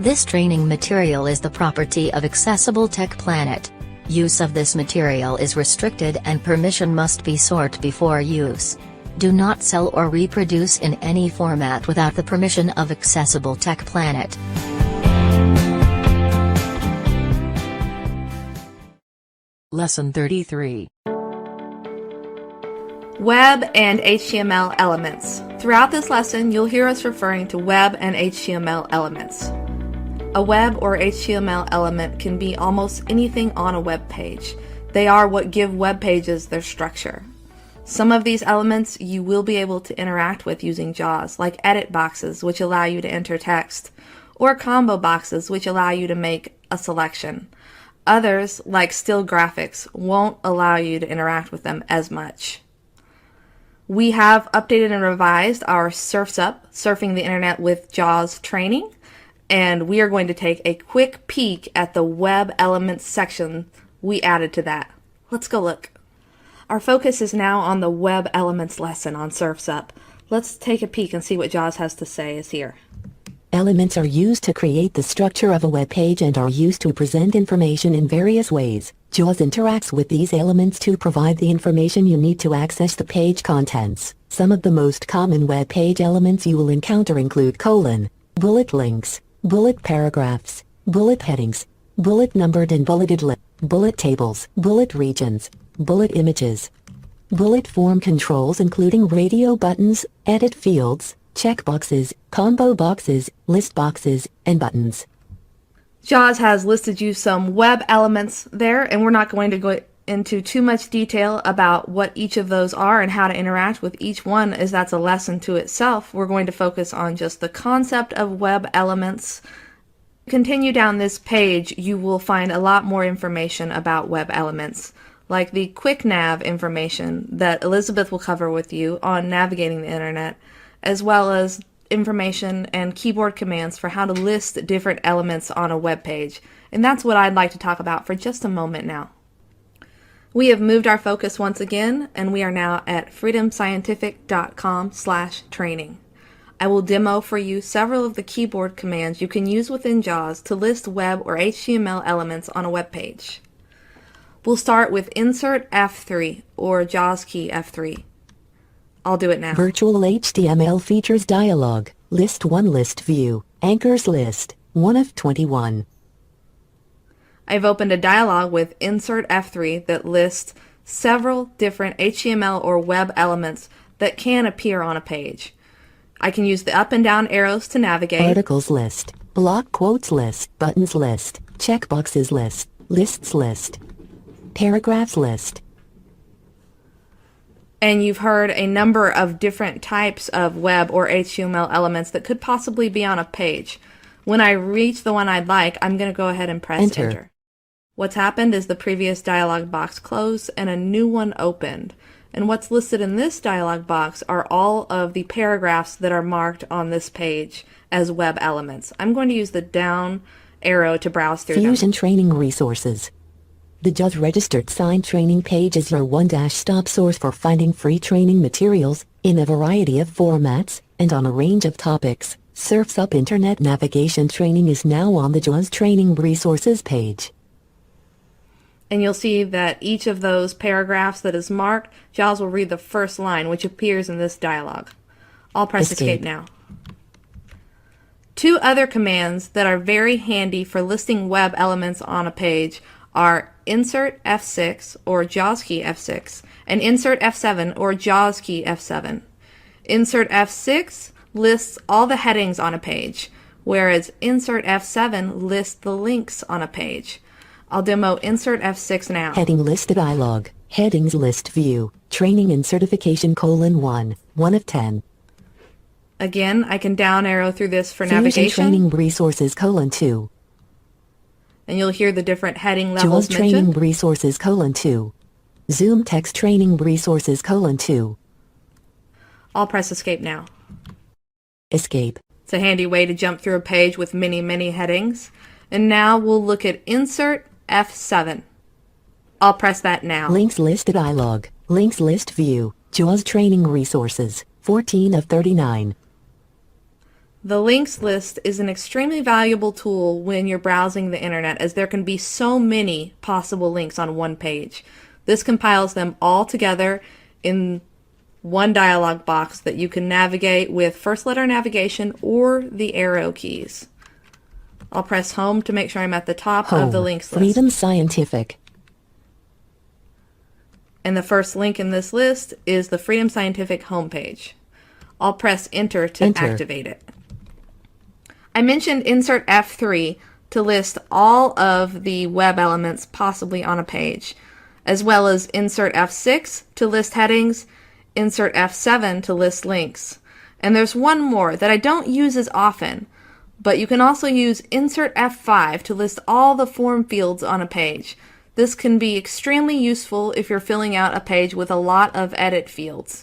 This training material is the property of Accessible Tech Planet. Use of this material is restricted and permission must be sought before use. Do not sell or reproduce in any format without the permission of Accessible Tech Planet. Lesson 33. Web and HTML elements. Throughout this lesson, you'll hear us referring to web and HTML elements. A web or HTML element can be almost anything on a web page. They are what give web pages their structure. Some of these elements you will be able to interact with using JAWS, like edit boxes, which allow you to enter text, or combo boxes, which allow you to make a selection. Others, like still graphics, won't allow you to interact with them as much. We have updated and revised our Surf's Up, Surfing the Internet with JAWS training, and we are going to take a quick peek at the web elements section we added to that. Let's go look. Our focus is now on the web elements lesson on Surf's Up. Let's take a peek and see what JAWS has to say is here. Elements are used to create the structure of a web page and are used to present information in various ways. JAWS interacts with these elements to provide the information you need to access the page contents. Some of the most common web page elements you will encounter include : bullet links, bullet paragraphs, bullet headings, bullet numbered and bulleted lists, bullet tables, bullet regions, bullet images, bullet form controls including radio buttons, edit fields, checkboxes, combo boxes, list boxes, and buttons. JAWS has listed you some web elements there, and we're not going to go into too much detail about what each of those are and how to interact with each one, as that's a lesson to itself. We're going to focus on just the concept of web elements. Continue down this page, you will find a lot more information about web elements, like the quick nav information that Elizabeth will cover with you on navigating the internet, as well as information and keyboard commands for how to list different elements on a web page. And that's what I'd like to talk about for just a moment now. We have moved our focus once again, and we are now at freedomscientific.com/training. I will demo for you several of the keyboard commands you can use within JAWS to list web or HTML elements on a web page. We'll start with Insert F3 or JAWS key F3. I'll do it now. Virtual HTML features dialog. List 1 list view. Anchors list. 1 of 21. I've opened a dialog with Insert F3 that lists several different HTML or web elements that can appear on a page. I can use the up and down arrows to navigate. Articles list. Block quotes list. Buttons list. Checkboxes list. Lists list. Paragraphs list. And you've heard a number of different types of web or HTML elements that could possibly be on a page. When I reach the one I'd like, I'm going to go ahead and press enter. What's happened is the previous dialog box closed and a new one opened. And what's listed in this dialog box are all of the paragraphs that are marked on this page as web elements. I'm going to use the down arrow to browse through them. Fusion training resources. The JAWS Registered Signed Training page is your one-stop source for finding free training materials in a variety of formats and on a range of topics. Surf's Up Internet Navigation Training is now on the JAWS Training Resources page. And you'll see that each of those paragraphs that is marked, JAWS will read the first line, which appears in this dialog. I'll press Escape now. Two other commands that are very handy for listing web elements on a page are Insert F6 or JAWS key F6 and Insert F7 or JAWS key F7. Insert F6 lists all the headings on a page, whereas Insert F7 lists the links on a page. I'll demo Insert F6 now. Heading list dialog. Headings list view. Training and certification : 1 of 10. Again, I can down arrow through this for Fusion navigation. Training Resources : 2. And you'll hear the different heading levels JAWS mentioned. Training Resources : 2. Zoom Text Training Resources : 2. I'll press Escape now. Escape. It's a handy way to jump through a page with many, many headings. And now we'll look at Insert F7. I'll press that now. Links list dialog. Links list view. JAWS Training Resources. 14 of 39. The links list is an extremely valuable tool when you're browsing the internet, as there can be so many possible links on one page. This compiles them all together in one dialog box that you can navigate with first letter navigation or the arrow keys. I'll press home to make sure I'm at the top of the links list. Freedom Scientific. And the first link in this list is the Freedom Scientific homepage. I'll press enter to activate it. I mentioned insert F3 to list all of the web elements possibly on a page, as well as insert F6 to list headings, insert F7 to list links. And there's one more that I don't use as often, but you can also use insert F5 to list all the form fields on a page. This can be extremely useful if you're filling out a page with a lot of edit fields.